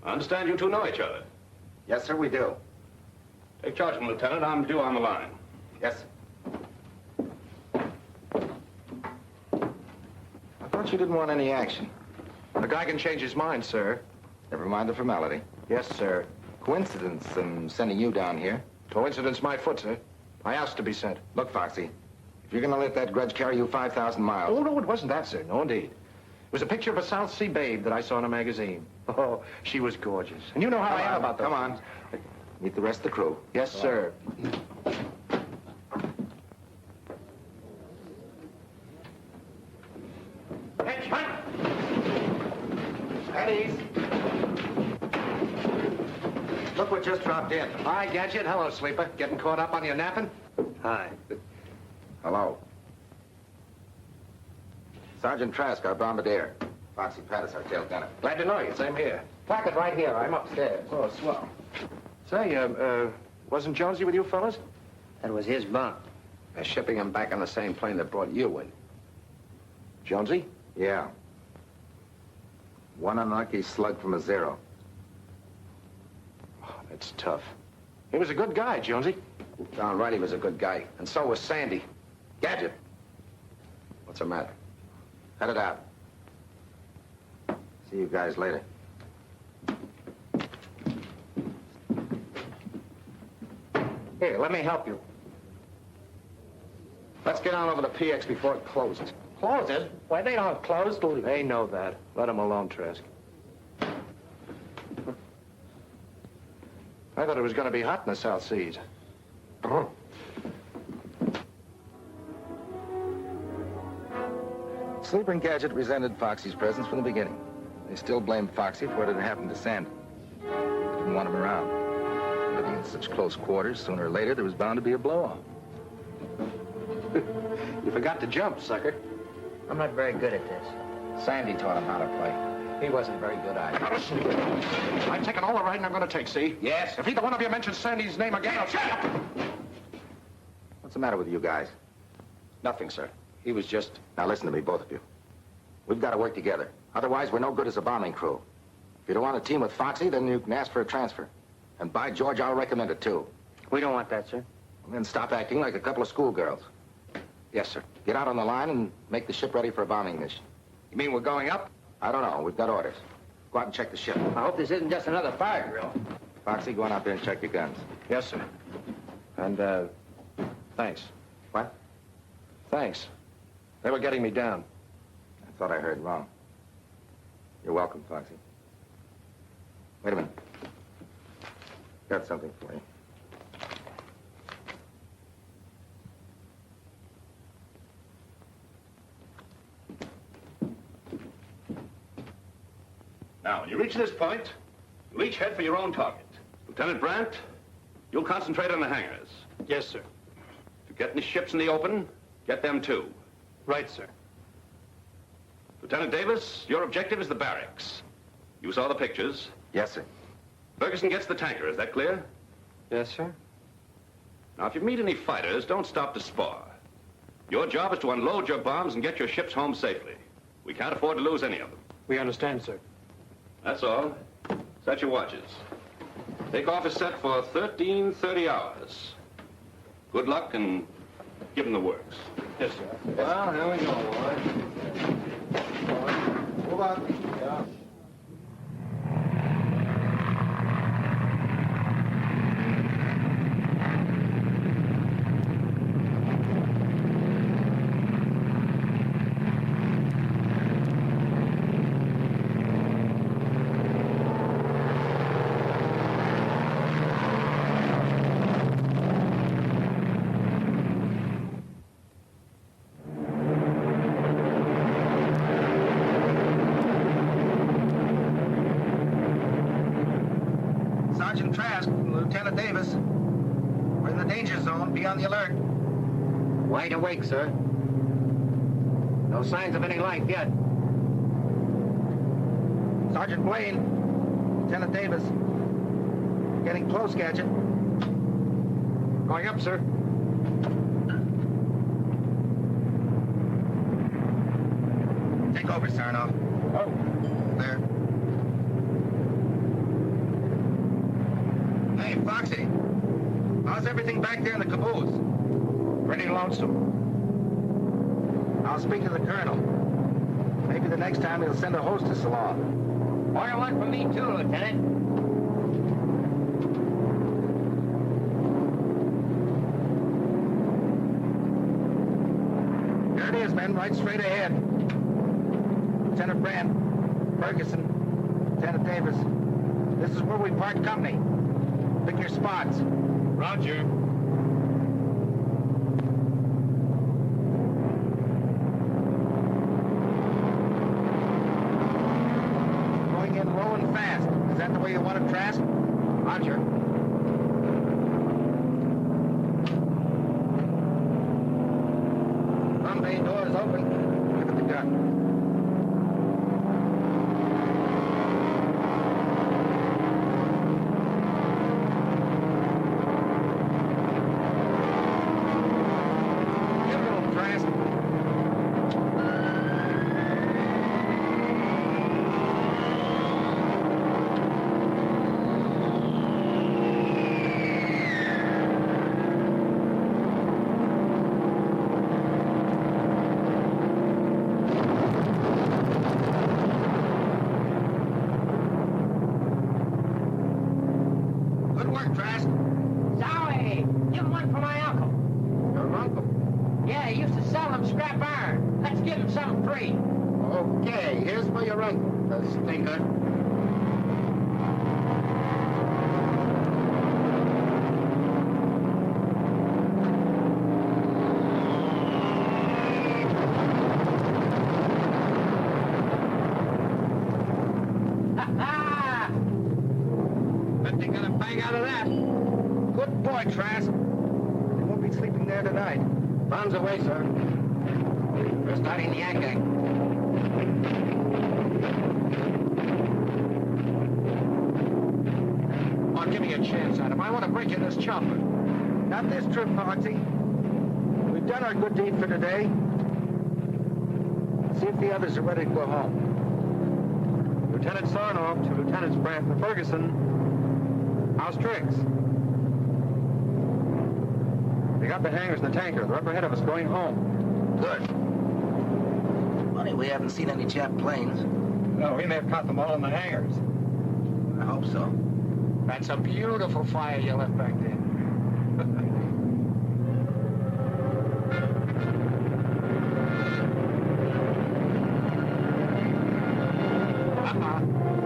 I understand you two know each other. Yes, sir, we do. Take charge of him, Lieutenant. I'm due on the line. Yes. I thought you didn't want any action. The guy can change his mind, sir. Never mind the formality. Yes, sir. Coincidence in sending you down here. Coincidence my foot, sir. I asked to be sent. Look, Foxy, if you're going to let that grudge carry you 5,000 miles... Oh, no, it wasn't that, sir. No, indeed. It was a picture of a South Sea babe that I saw in a magazine. Oh, she was gorgeous. And you know how I am about those. Come on. Meet the rest of the crew. Yes, sir. At ease. Look what just dropped in. Hi, Gadget. Hello, Sleeper. Getting caught up on your napping? Hi. Hello. Sergeant Trask, our bombardier. Foxy Pattis, our tail gunner. Glad to know you. Same here. Placard right here. I'm upstairs. Oh, swell. Say, wasn't Jonesy with you fellas? That was his bunk. They're shipping him back on the same plane that brought you in. Jonesy? Yeah. One unlucky slug from a zero. Oh, that's tough. He was a good guy, Jonesy. Darn right he was a good guy. And so was Sandy. Gadget. What's the matter? Headed out. See you guys later. Here, let me help you. Let's get on over to PX before it closes. Closes? Why, they don't close till... They know that. Let them alone, Trask. I thought it was going to be hot in the South Seas. Sleeper and Gadget resented Foxy's presence from the beginning. They still blamed Foxy for what had happened to Sandy. They didn't want him around. Living in such close quarters, sooner or later, there was bound to be a blow-off. You forgot to jump, sucker. I'm not very good at this. Sandy taught him how to play. He wasn't very good either. I'm taking all the riding I'm going to take, see? Yes. If either one of you mentions Sandy's name again, I'll... Shut up! What's the matter with you guys? Nothing, sir. He was just... Now listen to me, both of you. We've got to work together. Otherwise, we're no good as a bombing crew. If you don't want to team with Foxy, then you can ask for a transfer. And by George, I'll recommend it, too. We don't want that, sir. And then stop acting like a couple of schoolgirls. Yes, sir. Get out on the line and make the ship ready for a bombing mission. You mean we're going up? I don't know. We've got orders. Go out and check the ship. I hope this isn't just another fire drill. Foxy, go on out there and check your guns. Yes, sir. And, thanks. What? Thanks. They were getting me down. I thought I heard wrong. You're welcome, Foxy. Wait a minute. Got something for you. Now, when you reach this point, you'll each head for your own target. Lieutenant Brandt, you'll concentrate on the hangars. Yes, sir. If you get any ships in the open, get them too. Right, sir. Lieutenant Davis, your objective is the barracks. You saw the pictures. Yes, sir. Ferguson gets the tanker, is that clear? Yes, sir. Now, if you meet any fighters, don't stop to spar. Your job is to unload your bombs and get your ships home safely. We can't afford to lose any of them. We understand, sir. That's all. Set your watches. Takeoff is set for 13:30 hours. Good luck and give them the works. Yes, sir. Well, here we go, boys. Move up. Yeah. Sergeant Trask, Lieutenant Davis. We're in the danger zone. Be on the alert. Wide awake, sir. No signs of any life yet. Sergeant Blaine, Lieutenant Davis. Getting close, Gadget. Going up, sir. Take over, Sarnoff. Oh. There. Hey, Foxy. How's everything back there in the caboose? Pretty lonesome. I'll speak to the colonel. Maybe the next time he'll send a hostess along. Order one for me, too, Lieutenant. Here it is, men, right straight ahead. Lieutenant Brandt, Ferguson, Lieutenant Davis. This is where we part company. Pick your spots. Roger. Going in low and fast. Is that the way you want it, Trask? Roger. Front bay door is open. Give it the gun. Okay, here's for your run, the stinker. Bet they got a bang out of that. Good boy, Trask. They won't be sleeping there tonight. Bombs away, sir. We're starting the anchoring. Oh, give me a chance, Adam. I want to break in this chopper. Not this trip, Foxy. We've done our good deed for today. See if the others are ready to go home. Lieutenant Sarnoff to Lieutenants Brandt and Ferguson. How's tricks? They got the hangars and the tanker. They're up ahead of us going home. Good. Funny, we haven't seen any Jap planes. No, we may have caught them all in the hangars. I hope so. That's a beautiful fire you left back there.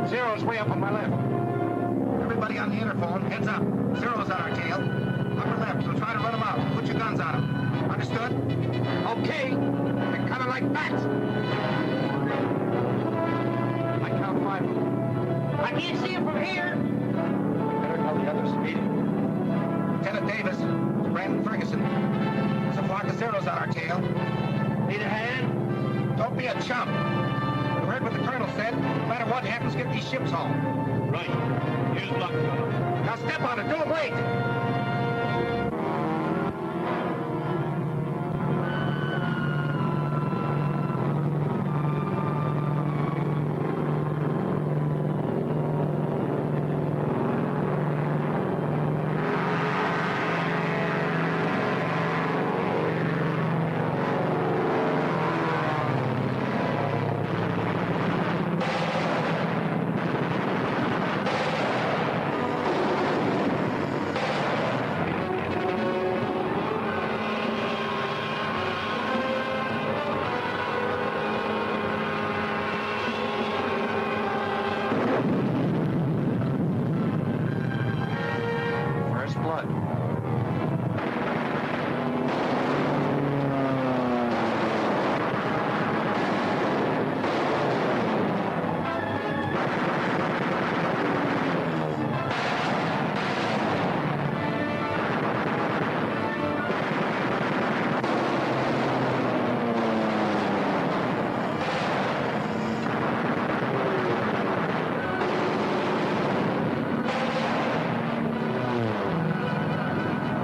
Zero's way up on my left. Everybody on the interphone, heads up. Zero's on our tail. Upper left, so try to run them out. Put your guns on them. Understood? Okay. They're coming like bats. I count 5 of them. I can't see him from here. Better tell the others speeding. Lieutenant Davis, it's Brandon Ferguson. There's a flock of Zeros on our tail. Need a hand? Don't be a chump. You heard what the colonel said. No matter what happens, get these ships home. Right. Here's luck, fellow. Now step on it. Don't wait. First blood.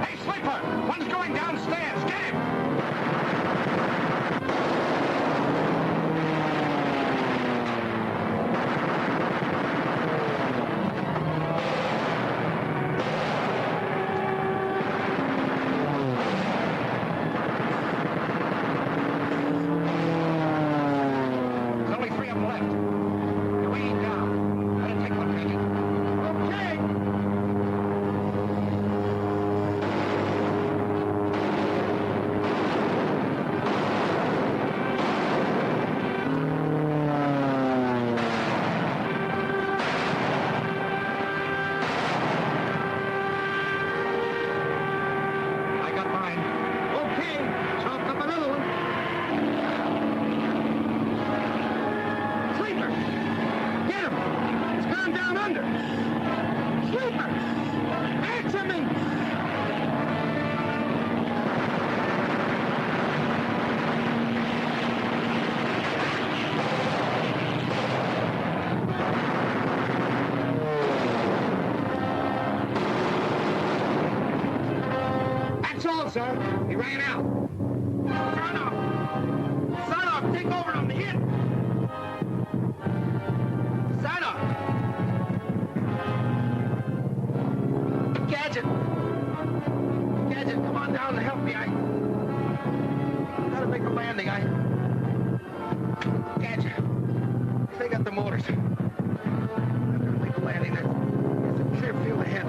Hey, Sleeper! One's going downstairs. Get him! There's only 3 of them left. They're weighing down. Better take one, Peggy. Okay. I got mine. Okay. Chop up another one. Sleeper! Get him! It's gone down under! Sleeper! Answer me! That's all, sir. He ran out. Son off! Son off! Take over on the hit! Son off! Gadget! Gadget, come on down and help me. I gotta make a landing. Gadget, they got the motors. I'm gonna make a landing. There's a clear field ahead.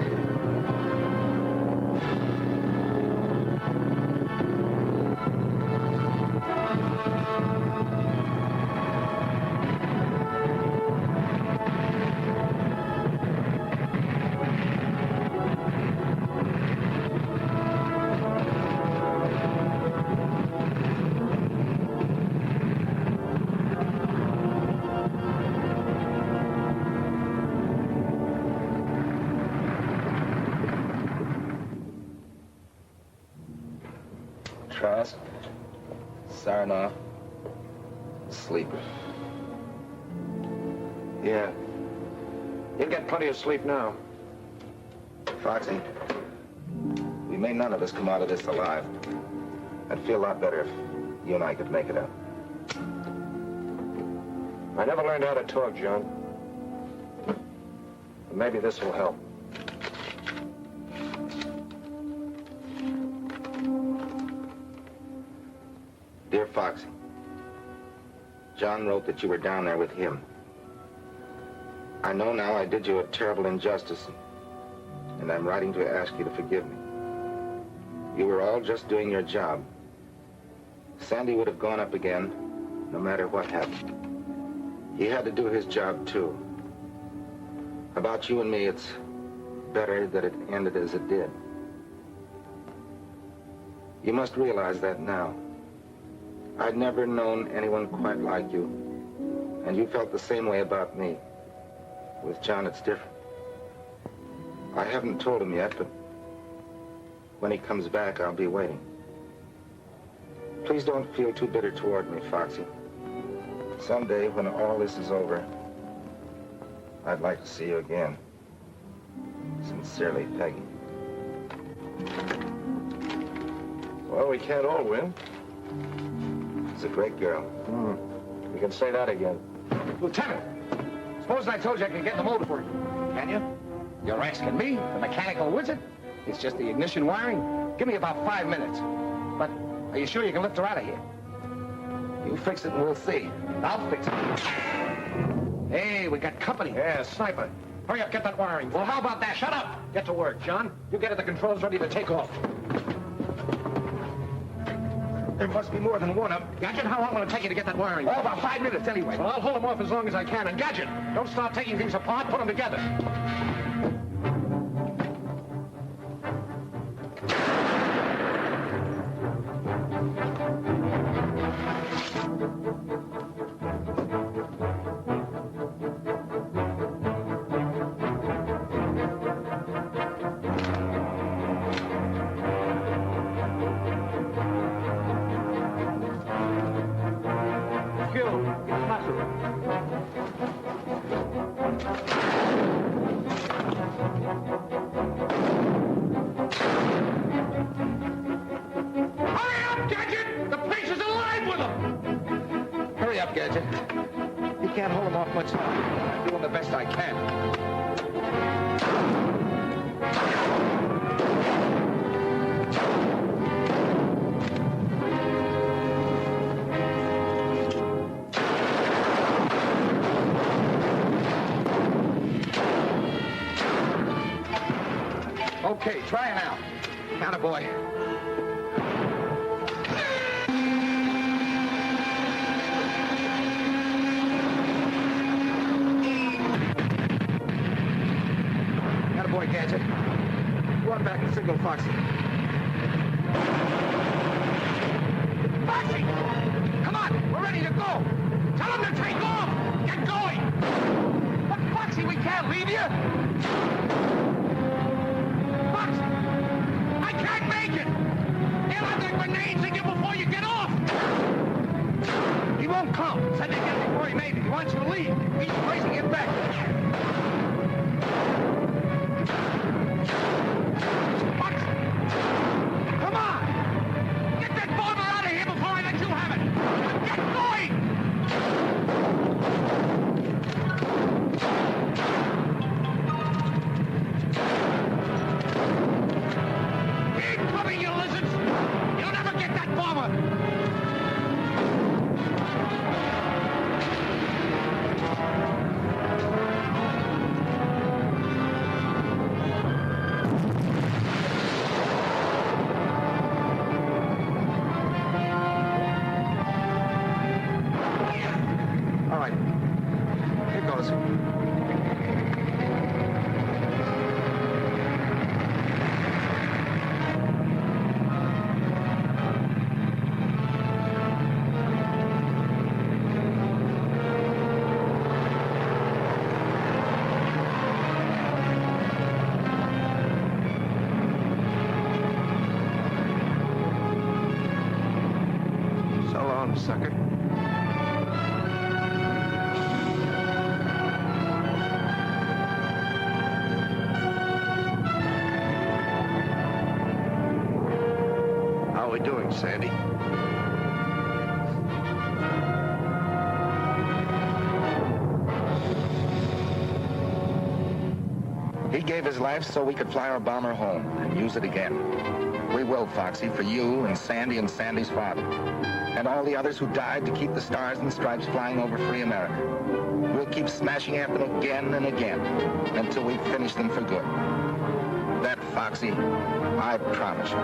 Trask, Sarnoff, Sleeper. Yeah. You'll get plenty of sleep now. Foxy, we may none of us come out of this alive. I'd feel a lot better if you and I could make it out. I never learned how to talk, John. But maybe this will help. Dear Foxy, John wrote that you were down there with him. I know now I did you a terrible injustice, and I'm writing to ask you to forgive me. You were all just doing your job. Sandy would have gone up again, no matter what happened. He had to do his job, too. About you and me, it's better that it ended as it did. You must realize that now. I'd never known anyone quite like you, and you felt the same way about me. With John, it's different. I haven't told him yet, but when he comes back, I'll be waiting. Please don't feel too bitter toward me, Foxy. Someday, when all this is over, I'd like to see you again. Sincerely, Peggy. Well, we can't all win. She's a great girl. We can say that again. Lieutenant, suppose I told you I could get the motor for you. Can you? You're asking me, the mechanical wizard? It's just the ignition wiring. Give me about 5 minutes. But are you sure you can lift her out of here? You fix it and we'll see. I'll fix it. Hey, we got company. Yeah, sniper. Hurry up, get that wiring. Well, how about that? Shut up! Get to work, John. You get at the controls ready to take off. There must be more than one up. Gadget, how long will it take you to get that wiring? Oh, about 5 minutes anyway. Well, I'll hold them off as long as I can. And Gadget, don't start taking things apart. Put them together. Gadget. You can't hold them off much longer. I'm doing the best I can. Okay, try it now. Atta boy. Boy, Gadget. Run back and signal Foxy. Foxy! Come on! We're ready to go! Tell him to take off! Get going! But Foxy, we can't leave you! Foxy! I can't make it! They'll have their grenades in you before you get off! He won't come. Said they get before he made it. He wants you to leave. He's placing it back. Come on! Get that bomber out of here before I let you have it! Get going! Incoming, you lizards! You'll never get that bomber! Sucker. How are we doing, Sandy? He gave his life so we could fly our bomber home and use it again. We will, Foxy, for you and Sandy and Sandy's father. And all the others who died to keep the stars and stripes flying over free America. We'll keep smashing at them again and again until we finish them for good. That, Foxy, I promise you.